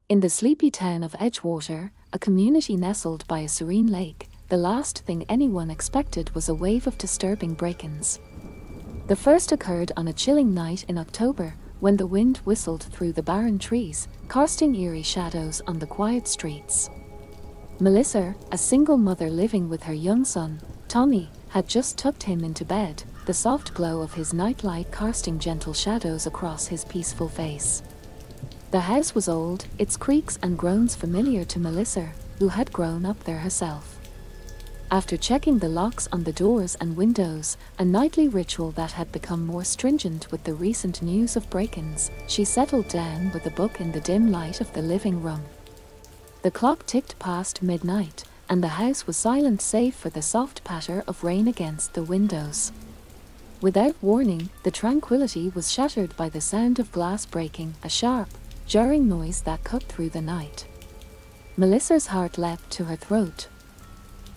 In the sleepy town of Edgewater, a community nestled by a serene lake, the last thing anyone expected was a wave of disturbing break-ins. The first occurred on a chilling night in October, when the wind whistled through the barren trees, casting eerie shadows on the quiet streets. Melissa, a single mother living with her young son, Tommy, had just tucked him into bed, the soft glow of his nightlight casting gentle shadows across his peaceful face. The house was old, its creaks and groans familiar to Melissa, who had grown up there herself. After checking the locks on the doors and windows, a nightly ritual that had become more stringent with the recent news of break-ins, she settled down with a book in the dim light of the living room. The clock ticked past midnight, and the house was silent save for the soft patter of rain against the windows. Without warning, the tranquility was shattered by the sound of glass breaking, a sharp, jarring noise that cut through the night. Melissa's heart leapt to her throat.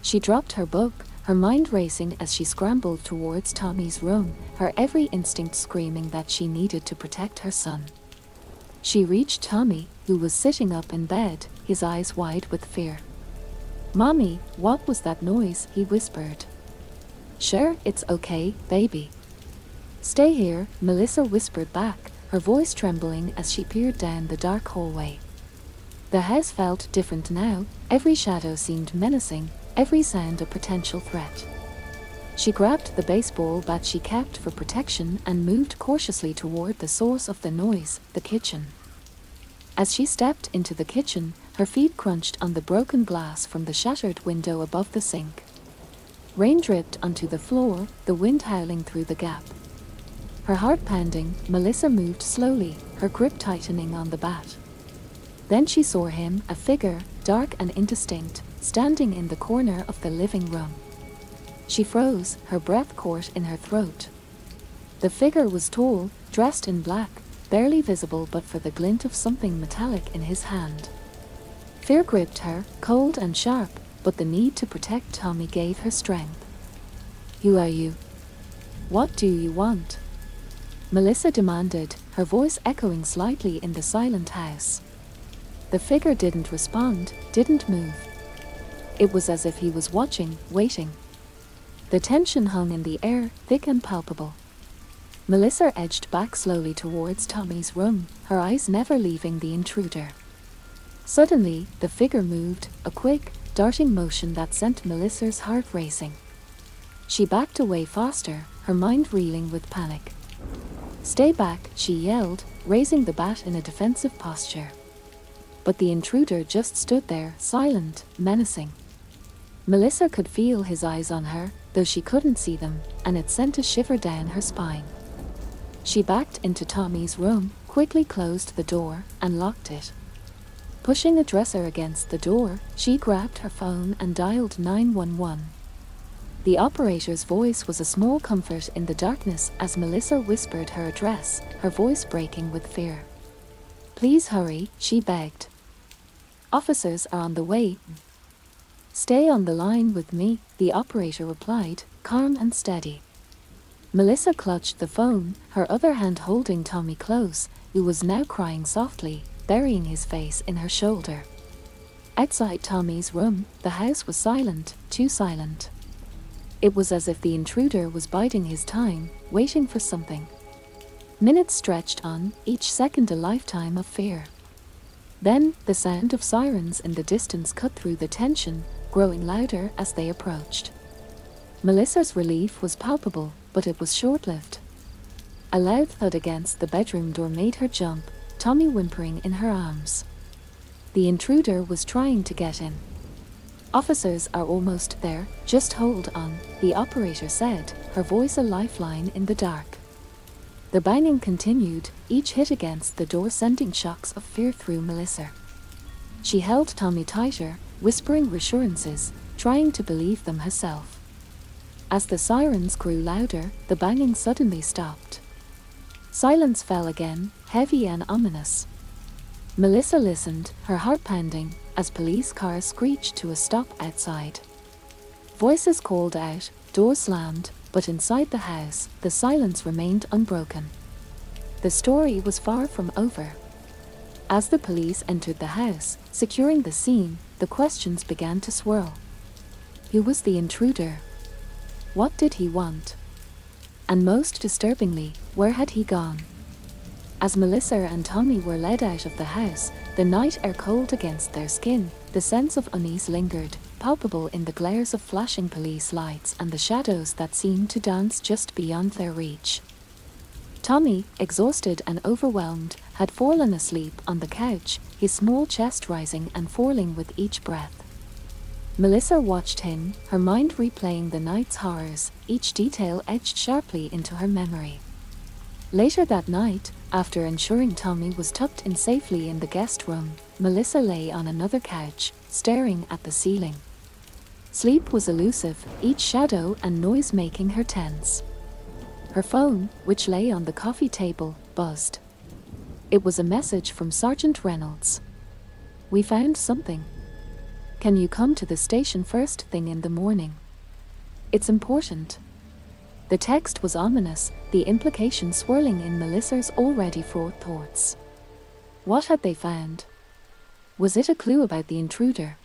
She dropped her book, her mind racing as she scrambled towards Tommy's room, her every instinct screaming that she needed to protect her son. She reached Tommy, who was sitting up in bed, his eyes wide with fear. "Mommy, what was that noise?" he whispered. "Sure, it's okay, baby. Stay here," Melissa whispered back, her voice trembling as she peered down the dark hallway. The house felt different now, every shadow seemed menacing, every sound a potential threat. She grabbed the baseball bat she kept for protection and moved cautiously toward the source of the noise, the kitchen. As she stepped into the kitchen, her feet crunched on the broken glass from the shattered window above the sink. Rain dripped onto the floor, the wind howling through the gap. Her heart pounding, Melissa moved slowly, her grip tightening on the bat. Then she saw him, a figure, dark and indistinct, standing in the corner of the living room. She froze, her breath caught in her throat. The figure was tall, dressed in black, barely visible but for the glint of something metallic in his hand. Fear gripped her, cold and sharp, but the need to protect Tommy gave her strength. "Who are you? What do you want?" Melissa demanded, her voice echoing slightly in the silent house. The figure didn't respond, didn't move. It was as if he was watching, waiting. The tension hung in the air, thick and palpable. Melissa edged back slowly towards Tommy's room, her eyes never leaving the intruder. Suddenly, the figure moved, a quick, darting motion that sent Melissa's heart racing. She backed away faster, her mind reeling with panic. "Stay back," she yelled, raising the bat in a defensive posture. But the intruder just stood there, silent, menacing. Melissa could feel his eyes on her, though she couldn't see them, and it sent a shiver down her spine. She backed into Tommy's room, quickly closed the door, and locked it. Pushing a dresser against the door, she grabbed her phone and dialed 911. The operator's voice was a small comfort in the darkness as Melissa whispered her address, her voice breaking with fear. "Please hurry," she begged. "Officers are on the way." "Stay on the line with me," the operator replied, calm and steady. Melissa clutched the phone, her other hand holding Tommy close, who was now crying softly, burying his face in her shoulder. Outside Tommy's room, the house was silent, too silent. It was as if the intruder was biding his time, waiting for something. Minutes stretched on, each second a lifetime of fear. Then, the sound of sirens in the distance cut through the tension, growing louder as they approached. Melissa's relief was palpable, but it was short-lived. A loud thud against the bedroom door made her jump, Tommy whimpering in her arms. The intruder was trying to get in. "Officers are almost there, just hold on," the operator said, her voice a lifeline in the dark. The banging continued, each hit against the door sending shocks of fear through Melissa. She held Tommy tighter, whispering reassurances, trying to believe them herself. As the sirens grew louder, the banging suddenly stopped. Silence fell again, heavy and ominous. Melissa listened, her heart pounding, as police cars screeched to a stop outside. Voices called out, doors slammed, but inside the house, the silence remained unbroken. The story was far from over. As the police entered the house, securing the scene, the questions began to swirl. Who was the intruder? What did he want? And most disturbingly, where had he gone? As Melissa and Tommy were led out of the house, the night air cold against their skin, the sense of unease lingered, palpable in the glares of flashing police lights and the shadows that seemed to dance just beyond their reach. Tommy, exhausted and overwhelmed, had fallen asleep on the couch, his small chest rising and falling with each breath. Melissa watched him, her mind replaying the night's horrors, each detail etched sharply into her memory. Later that night, after ensuring Tommy was tucked in safely in the guest room, Melissa lay on another couch, staring at the ceiling. Sleep was elusive, each shadow and noise making her tense. Her phone, which lay on the coffee table, buzzed. It was a message from Sergeant Reynolds. "We found something. Can you come to the station first thing in the morning? It's important." The text was ominous, the implication swirling in Melissa's already fraught thoughts. What had they found? Was it a clue about the intruder?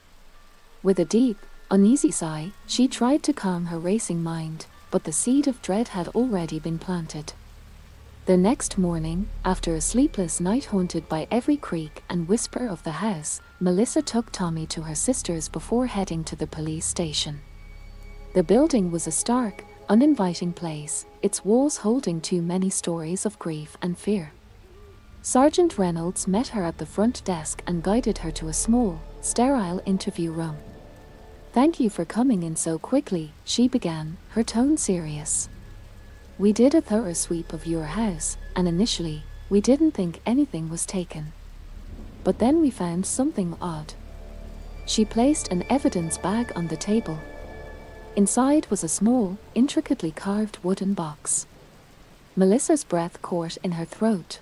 With a deep, uneasy sigh, she tried to calm her racing mind, but the seed of dread had already been planted. The next morning, after a sleepless night haunted by every creak and whisper of the house, Melissa took Tommy to her sister's before heading to the police station. The building was a stark, uninviting place, its walls holding too many stories of grief and fear. Sergeant Reynolds met her at the front desk and guided her to a small, sterile interview room. "Thank you for coming in so quickly," she began, her tone serious. "We did a thorough sweep of your house, and initially, we didn't think anything was taken. But then we found something odd." She placed an evidence bag on the table. Inside was a small, intricately carved wooden box. Melissa's breath caught in her throat.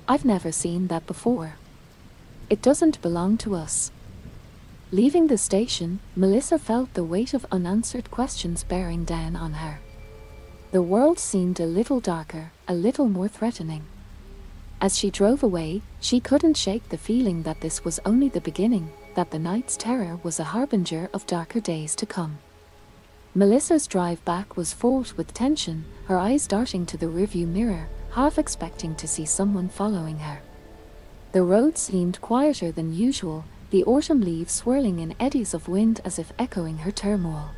I've never seen that before. It doesn't belong to us." Leaving the station, Melissa felt the weight of unanswered questions bearing down on her. The world seemed a little darker, a little more threatening. As she drove away, she couldn't shake the feeling that this was only the beginning, that the night's terror was a harbinger of darker days to come. Melissa's drive back was fraught with tension, her eyes darting to the rearview mirror, half expecting to see someone following her. The road seemed quieter than usual, the autumn leaves swirling in eddies of wind as if echoing her turmoil.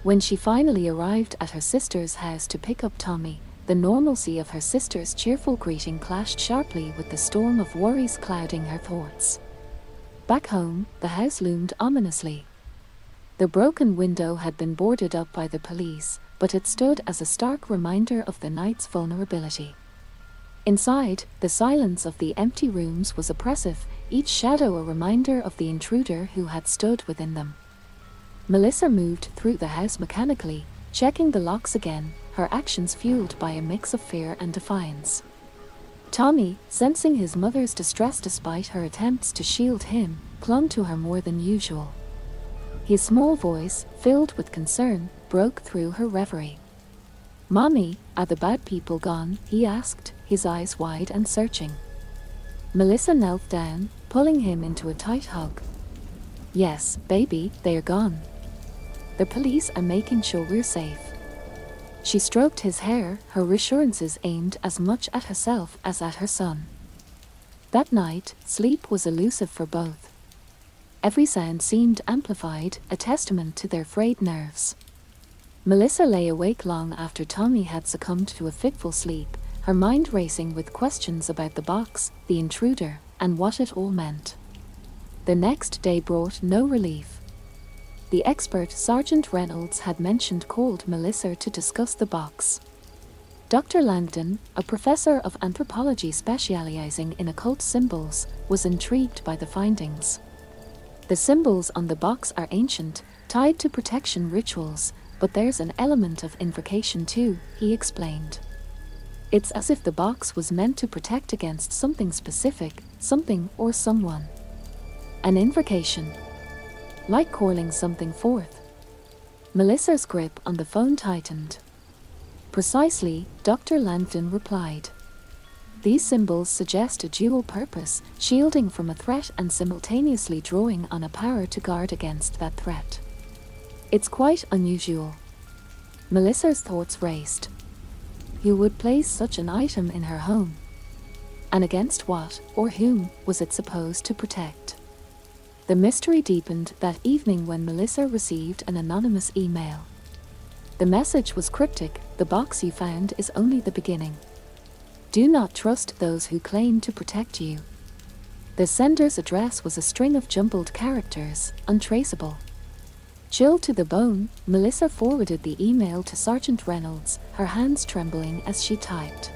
When she finally arrived at her sister's house to pick up Tommy, the normalcy of her sister's cheerful greeting clashed sharply with the storm of worries clouding her thoughts. Back home, the house loomed ominously. The broken window had been boarded up by the police, but it stood as a stark reminder of the night's vulnerability. Inside, the silence of the empty rooms was oppressive, each shadow a reminder of the intruder who had stood within them. Melissa moved through the house mechanically, checking the locks again, her actions fueled by a mix of fear and defiance. Tommy, sensing his mother's distress despite her attempts to shield him, clung to her more than usual. His small voice, filled with concern, broke through her reverie. "Mommy, are the bad people gone?" he asked, his eyes wide and searching. Melissa knelt down, pulling him into a tight hug. "Yes, baby, they are gone. The police are making sure we're safe." She stroked his hair, her reassurances aimed as much at herself as at her son. That night, sleep was elusive for both. Every sound seemed amplified, a testament to their frayed nerves. Melissa lay awake long after Tommy had succumbed to a fitful sleep, her mind racing with questions about the box, the intruder, and what it all meant. The next day brought no relief. The expert Sergeant Reynolds had mentioned called Melissa to discuss the box. Dr. Langdon, a professor of anthropology specializing in occult symbols, was intrigued by the findings. "The symbols on the box are ancient, tied to protection rituals, but there's an element of invocation too," he explained. "It's as if the box was meant to protect against something specific, something or someone. An invocation. Like calling something forth." Melissa's grip on the phone tightened. "Precisely," Dr. Langdon replied. These symbols suggest a dual purpose, shielding from a threat and simultaneously drawing on a power to guard against that threat. It's quite unusual. Melissa's thoughts raced. Who would place such an item in her home? And against what, or whom, was it supposed to protect? The mystery deepened that evening when Melissa received an anonymous email. The message was cryptic: "The box you found is only the beginning. Do not trust those who claim to protect you." The sender's address was a string of jumbled characters, untraceable. Chilled to the bone, Melissa forwarded the email to Sergeant Reynolds, her hands trembling as she typed.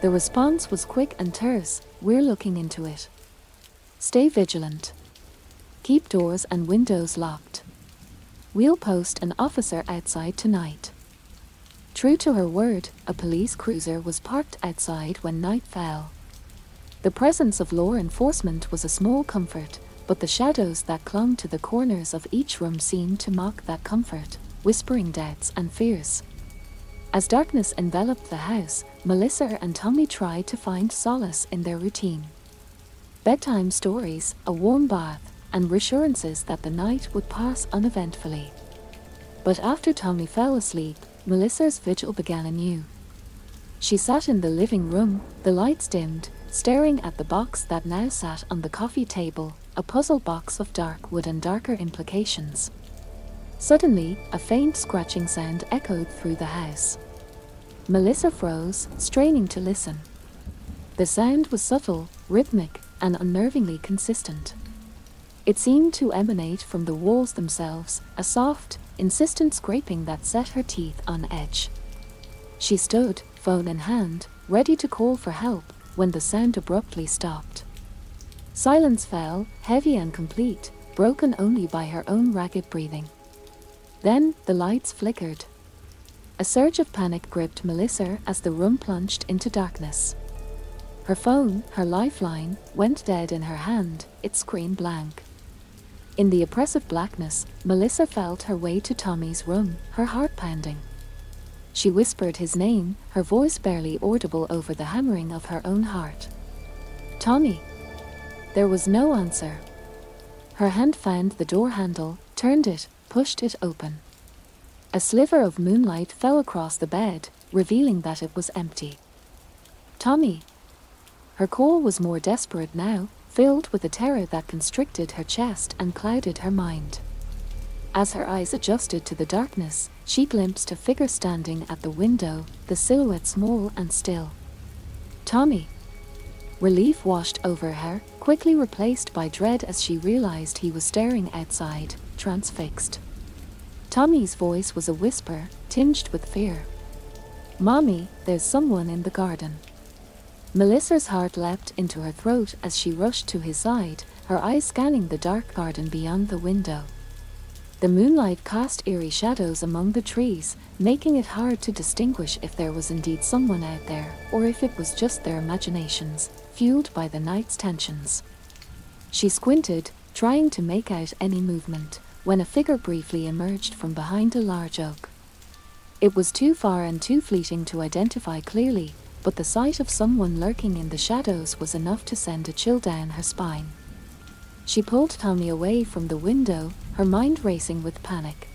The response was quick and terse: "We're looking into it. Stay vigilant. Keep doors and windows locked. We'll post an officer outside tonight." True to her word, a police cruiser was parked outside when night fell. The presence of law enforcement was a small comfort, but the shadows that clung to the corners of each room seemed to mock that comfort, whispering doubts and fears. As darkness enveloped the house, Melissa and Tommy tried to find solace in their routine. Bedtime stories, a warm bath, and reassurances that the night would pass uneventfully. But after Tommy fell asleep, Melissa's vigil began anew. She sat in the living room, the lights dimmed, staring at the box that now sat on the coffee table, a puzzle box of dark wood and darker implications. Suddenly, a faint scratching sound echoed through the house. Melissa froze, straining to listen. The sound was subtle, rhythmic, and unnervingly consistent. It seemed to emanate from the walls themselves, a soft, insistent scraping that set her teeth on edge. She stood, phone in hand, ready to call for help, when the sound abruptly stopped. Silence fell, heavy and complete, broken only by her own ragged breathing. Then, the lights flickered. A surge of panic gripped Melissa as the room plunged into darkness. Her phone, her lifeline, went dead in her hand, its screen blank. In the oppressive blackness, Melissa felt her way to Tommy's room, her heart pounding. She whispered his name, her voice barely audible over the hammering of her own heart. "Tommy." There was no answer. Her hand found the door handle, turned it, pushed it open. A sliver of moonlight fell across the bed, revealing that it was empty. "Tommy." Her call was more desperate now, filled with a terror that constricted her chest and clouded her mind. As her eyes adjusted to the darkness, she glimpsed a figure standing at the window, the silhouette small and still. "Tommy." Relief washed over her, quickly replaced by dread as she realized he was staring outside, transfixed. Tommy's voice was a whisper, tinged with fear. "Mommy, there's someone in the garden." Melissa's heart leapt into her throat as she rushed to his side, her eyes scanning the dark garden beyond the window. The moonlight cast eerie shadows among the trees, making it hard to distinguish if there was indeed someone out there, or if it was just their imaginations, fueled by the night's tensions. She squinted, trying to make out any movement, when a figure briefly emerged from behind a large oak. It was too far and too fleeting to identify clearly, but the sight of someone lurking in the shadows was enough to send a chill down her spine. She pulled Tommy away from the window, her mind racing with panic.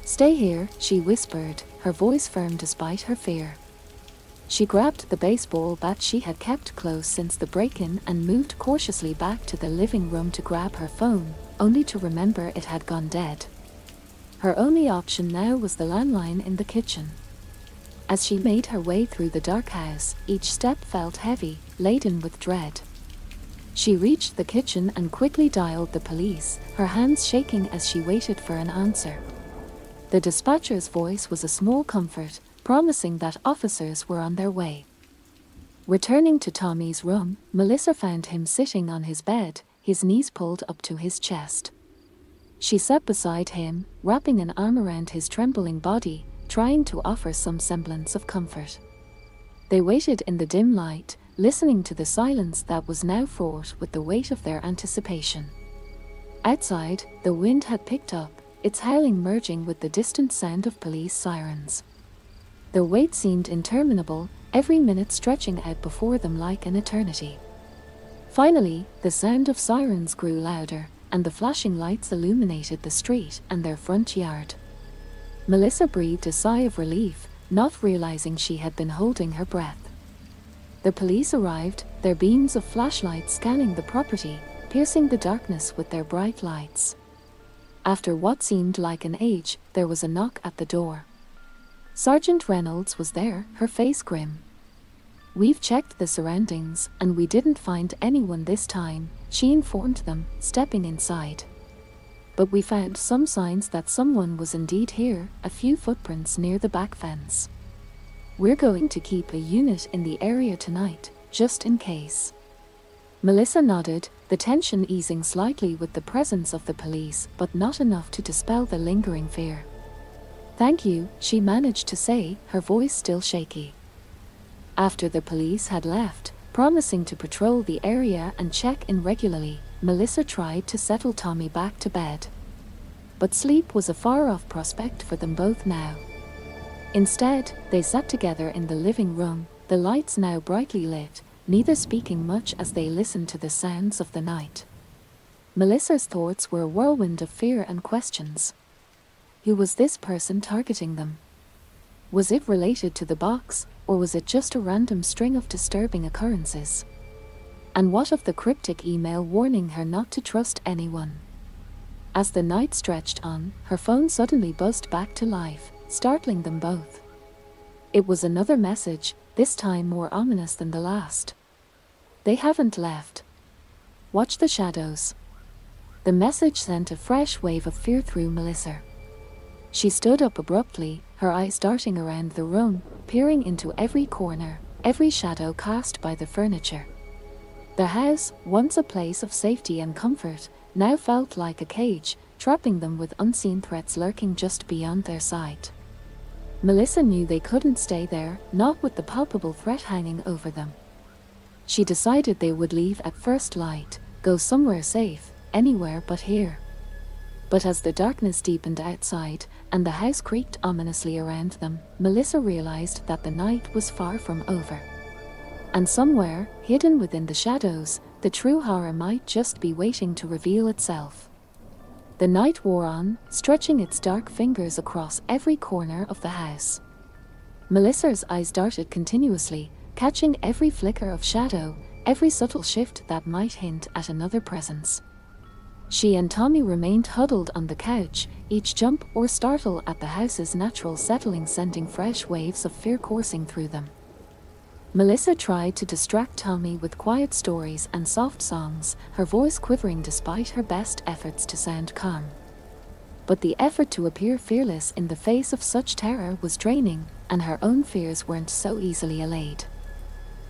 "Stay here," she whispered, her voice firm despite her fear. She grabbed the baseball bat she had kept close since the break-in and moved cautiously back to the living room to grab her phone, only to remember it had gone dead. Her only option now was the landline in the kitchen. As she made her way through the dark house, each step felt heavy, laden with dread. She reached the kitchen and quickly dialed the police, her hands shaking as she waited for an answer. The dispatcher's voice was a small comfort, promising that officers were on their way. Returning to Tommy's room, Melissa found him sitting on his bed, his knees pulled up to his chest. She sat beside him, wrapping an arm around his trembling body, trying to offer some semblance of comfort. They waited in the dim light, listening to the silence that was now fraught with the weight of their anticipation. Outside, the wind had picked up, its howling merging with the distant sound of police sirens. The wait seemed interminable, every minute stretching out before them like an eternity. Finally, the sound of sirens grew louder, and the flashing lights illuminated the street and their front yard. Melissa breathed a sigh of relief, not realizing she had been holding her breath. The police arrived, their beams of flashlights scanning the property, piercing the darkness with their bright lights. After what seemed like an age, there was a knock at the door. Sergeant Reynolds was there, her face grim. "We've checked the surroundings, and we didn't find anyone this time," she informed them, stepping inside. "But we found some signs that someone was indeed here, a few footprints near the back fence. We're going to keep a unit in the area tonight, just in case." Melissa nodded, the tension easing slightly with the presence of the police, but not enough to dispel the lingering fear. "Thank you," she managed to say, her voice still shaky. After the police had left, promising to patrol the area and check in regularly, Melissa tried to settle Tommy back to bed. But sleep was a far-off prospect for them both now. Instead, they sat together in the living room, the lights now brightly lit, neither speaking much as they listened to the sounds of the night. Melissa's thoughts were a whirlwind of fear and questions. Who was this person targeting them? Was it related to the box, or was it just a random string of disturbing occurrences? And what of the cryptic email warning her not to trust anyone? As the night stretched on, her phone suddenly buzzed back to life, startling them both. It was another message, this time more ominous than the last. "They haven't left. Watch the shadows." The message sent a fresh wave of fear through Melissa. She stood up abruptly, her eyes darting around the room, peering into every corner, every shadow cast by the furniture. The house, once a place of safety and comfort, now felt like a cage, trapping them with unseen threats lurking just beyond their sight. Melissa knew they couldn't stay there, not with the palpable threat hanging over them. She decided they would leave at first light, go somewhere safe, anywhere but here. But as the darkness deepened outside, and the house creaked ominously around them, Melissa realized that the night was far from over. And somewhere, hidden within the shadows, the true horror might just be waiting to reveal itself. The night wore on, stretching its dark fingers across every corner of the house. Melissa's eyes darted continuously, catching every flicker of shadow, every subtle shift that might hint at another presence. She and Tommy remained huddled on the couch, each jump or startle at the house's natural settling sending fresh waves of fear coursing through them. Melissa tried to distract Tommy with quiet stories and soft songs, her voice quivering despite her best efforts to sound calm. But the effort to appear fearless in the face of such terror was draining, and her own fears weren't so easily allayed.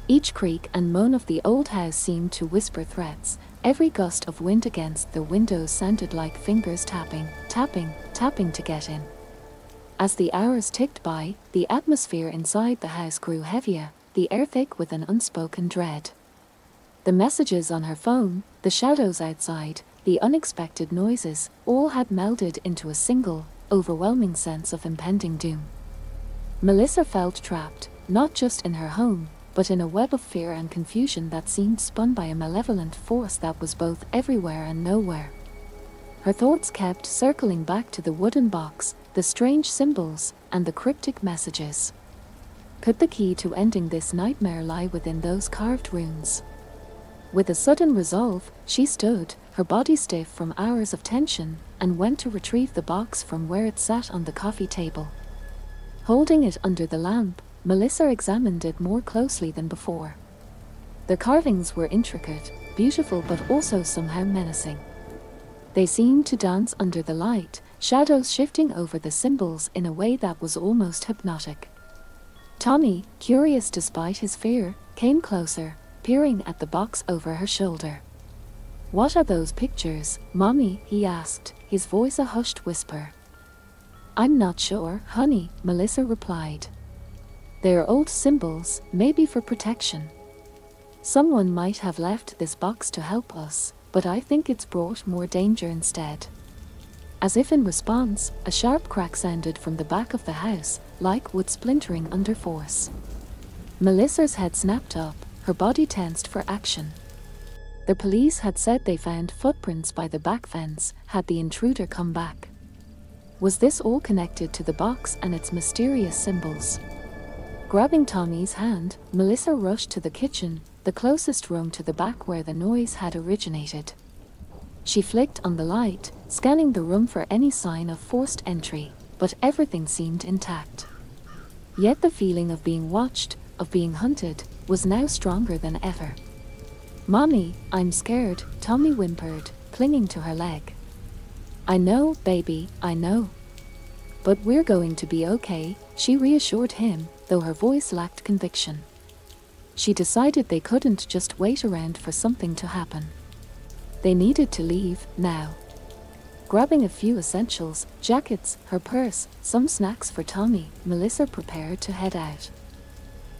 Each creak and moan of the old house seemed to whisper threats. Every gust of wind against the windows sounded like fingers tapping, tapping, tapping to get in. As the hours ticked by, the atmosphere inside the house grew heavier, the air thick with an unspoken dread. The messages on her phone, the shadows outside, the unexpected noises, all had melded into a single, overwhelming sense of impending doom. Melissa felt trapped, not just in her home, but in a web of fear and confusion that seemed spun by a malevolent force that was both everywhere and nowhere. Her thoughts kept circling back to the wooden box, the strange symbols, and the cryptic messages. Could the key to ending this nightmare lie within those carved runes? With a sudden resolve, she stood, her body stiff from hours of tension, and went to retrieve the box from where it sat on the coffee table. Holding it under the lamp, Melissa examined it more closely than before. The carvings were intricate, beautiful but also somehow menacing. They seemed to dance under the light, shadows shifting over the symbols in a way that was almost hypnotic. Tommy, curious despite his fear, came closer, peering at the box over her shoulder. "What are those pictures, Mommy?" he asked, his voice a hushed whisper. "I'm not sure, honey," Melissa replied. "They're old symbols, maybe for protection. Someone might have left this box to help us, but I think it's brought more danger instead." As if in response, a sharp crack sounded from the back of the house, like wood splintering under force. Melissa's head snapped up, her body tensed for action. The police had said they found footprints by the back fence had the intruder come back. Was this all connected to the box and its mysterious symbols? Grabbing Tommy's hand, Melissa rushed to the kitchen, the closest room to the back where the noise had originated. She flicked on the light, scanning the room for any sign of forced entry, but everything seemed intact. Yet the feeling of being watched, of being hunted, was now stronger than ever. "Mommy, I'm scared," Tommy whimpered, clinging to her leg. "I know, baby, I know. But we're going to be okay," she reassured him, though her voice lacked conviction. She decided they couldn't just wait around for something to happen. They needed to leave, now. Grabbing a few essentials, jackets, her purse, some snacks for Tommy, Melissa prepared to head out.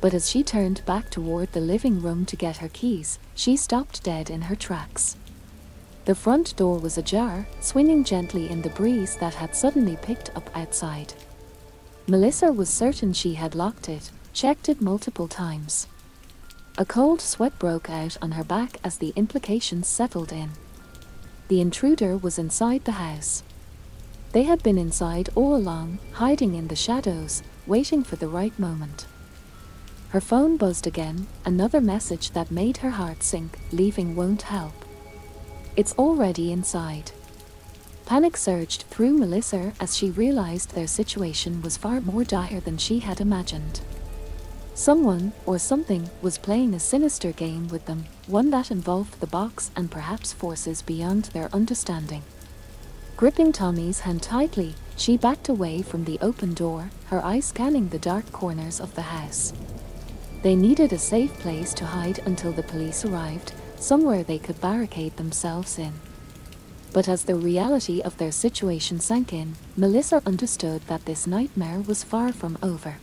But as she turned back toward the living room to get her keys, she stopped dead in her tracks. The front door was ajar, swinging gently in the breeze that had suddenly picked up outside. Melissa was certain she had locked it, checked it multiple times. A cold sweat broke out on her back as the implications settled in. The intruder was inside the house. They had been inside all along, hiding in the shadows, waiting for the right moment. Her phone buzzed again, another message that made her heart sink. "Leaving won't help. It's already inside." Panic surged through Melissa as she realized their situation was far more dire than she had imagined. Someone, or something, was playing a sinister game with them, one that involved the box and perhaps forces beyond their understanding. Gripping Tommy's hand tightly, she backed away from the open door, her eyes scanning the dark corners of the house. They needed a safe place to hide until the police arrived, somewhere they could barricade themselves in. But as the reality of their situation sank in, Melissa understood that this nightmare was far from over.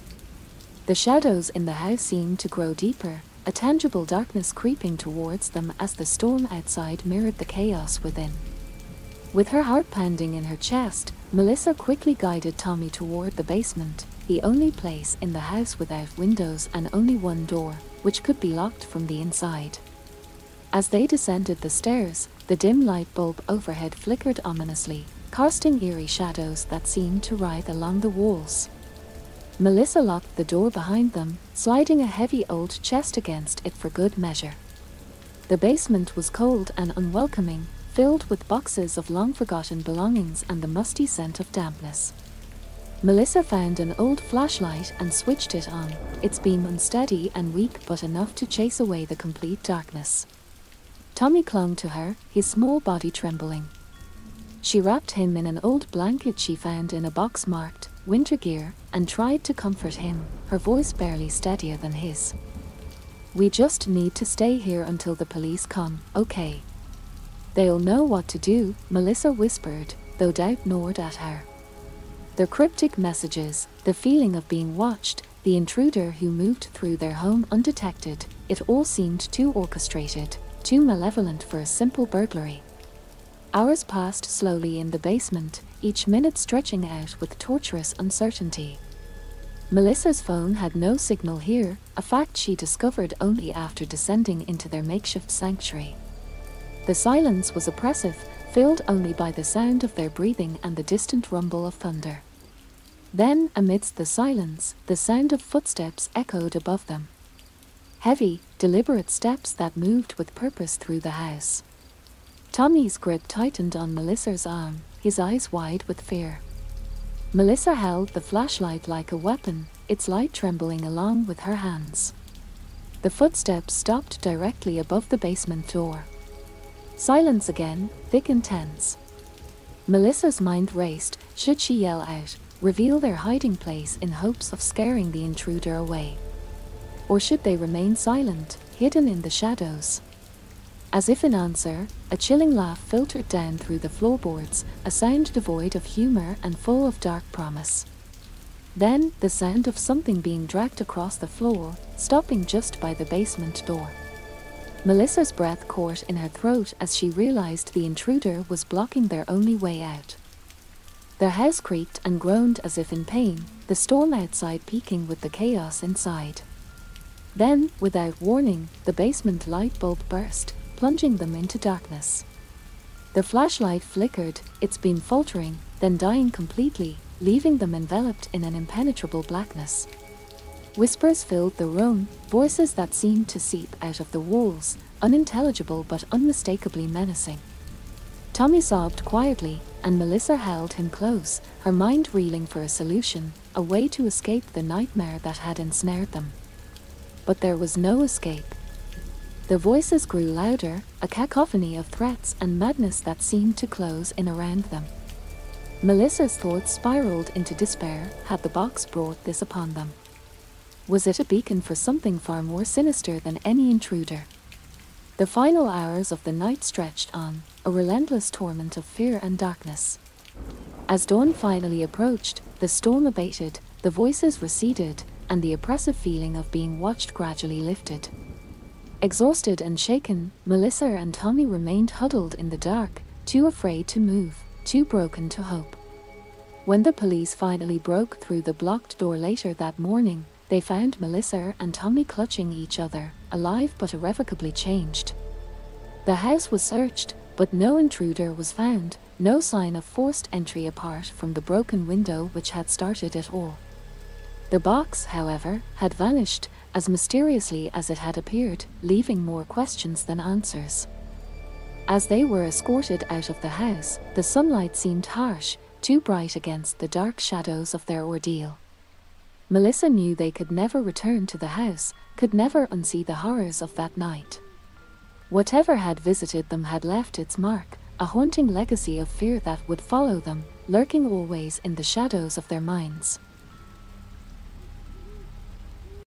The shadows in the house seemed to grow deeper, a tangible darkness creeping towards them as the storm outside mirrored the chaos within. With her heart pounding in her chest, Melissa quickly guided Tommy toward the basement, the only place in the house without windows and only one door, which could be locked from the inside. As they descended the stairs, the dim light bulb overhead flickered ominously, casting eerie shadows that seemed to writhe along the walls. Melissa locked the door behind them, sliding a heavy old chest against it for good measure. The basement was cold and unwelcoming, filled with boxes of long-forgotten belongings and the musty scent of dampness. Melissa found an old flashlight and switched it on, its beam unsteady and weak but enough to chase away the complete darkness. Tommy clung to her, his small body trembling. She wrapped him in an old blanket she found in a box marked "Winter Gear" and tried to comfort him, her voice barely steadier than his. "We just need to stay here until the police come, okay? They'll know what to do," Melissa whispered, though doubt gnawed at her. Their cryptic messages, the feeling of being watched, the intruder who moved through their home undetected, it all seemed too orchestrated, too malevolent for a simple burglary. Hours passed slowly in the basement, each minute stretching out with torturous uncertainty. Melissa's phone had no signal here, a fact she discovered only after descending into their makeshift sanctuary. The silence was oppressive, filled only by the sound of their breathing and the distant rumble of thunder. Then, amidst the silence, the sound of footsteps echoed above them. Heavy, deliberate steps that moved with purpose through the house. Tommy's grip tightened on Melissa's arm, his eyes wide with fear. Melissa held the flashlight like a weapon, its light trembling along with her hands. The footsteps stopped directly above the basement door. Silence again, thick and tense. Melissa's mind raced. Should she yell out, reveal their hiding place in hopes of scaring the intruder away? Or should they remain silent, hidden in the shadows? As if in answer, a chilling laugh filtered down through the floorboards, a sound devoid of humor and full of dark promise. Then, the sound of something being dragged across the floor, stopping just by the basement door. Melissa's breath caught in her throat as she realized the intruder was blocking their only way out. Their house creaked and groaned as if in pain, the storm outside peaking with the chaos inside. Then, without warning, the basement light bulb burst, plunging them into darkness. The flashlight flickered, its beam faltering, then dying completely, leaving them enveloped in an impenetrable blackness. Whispers filled the room, voices that seemed to seep out of the walls, unintelligible but unmistakably menacing. Tommy sobbed quietly, and Melissa held him close, her mind reeling for a solution, a way to escape the nightmare that had ensnared them. But there was no escape. The voices grew louder, a cacophony of threats and madness that seemed to close in around them. Melissa's thoughts spiraled into despair. Had the box brought this upon them? Was it a beacon for something far more sinister than any intruder? The final hours of the night stretched on, a relentless torment of fear and darkness. As dawn finally approached, the storm abated, the voices receded, and the oppressive feeling of being watched gradually lifted. Exhausted and shaken, Melissa and Tommy remained huddled in the dark, too afraid to move, too broken to hope. When the police finally broke through the blocked door later that morning, they found Melissa and Tommy clutching each other, alive but irrevocably changed. The house was searched, but no intruder was found, no sign of forced entry apart from the broken window which had started it all. The box, however, had vanished, as mysteriously as it had appeared, leaving more questions than answers. As they were escorted out of the house, the sunlight seemed harsh, too bright against the dark shadows of their ordeal. Melissa knew they could never return to the house, could never unsee the horrors of that night. Whatever had visited them had left its mark, a haunting legacy of fear that would follow them, lurking always in the shadows of their minds.